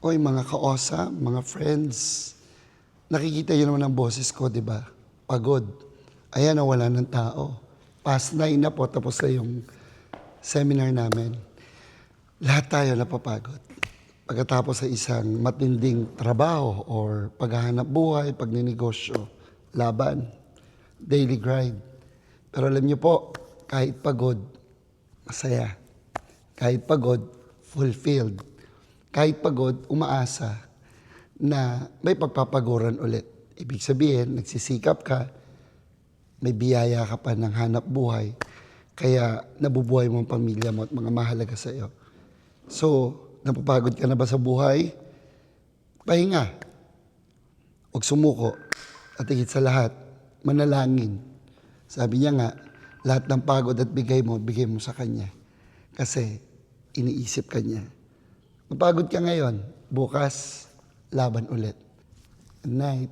Oy, mga kaosa, mga friends, nakikita niyo naman ang boses ko, di ba? Pagod. Ayan, nawala ng tao. Past 9 na po, tapos na yung seminar namin. Lahat tayo napapagod. Pagkatapos sa isang matinding trabaho or paghahanap buhay, pagninegosyo, laban, daily grind. Pero alam niyo po, kahit pagod, masaya. Kahit pagod, fulfilled. Kahit pagod, umaasa na may pagpapaguran ulit. Ibig sabihin, nagsisikap ka, may biyaya ka pa ng hanap buhay, kaya nabubuhay mo ang pamilya mo at mga mahalaga sa iyo. So, napapagod ka na ba sa buhay? Pahinga. Huwag sumuko. At higit sa lahat, manalangin. Sabi niya nga, lahat ng pagod at bigay mo sa Kanya. Kasi iniisip ka niya. Mapagod ka ngayon, bukas, laban ulit. Good night.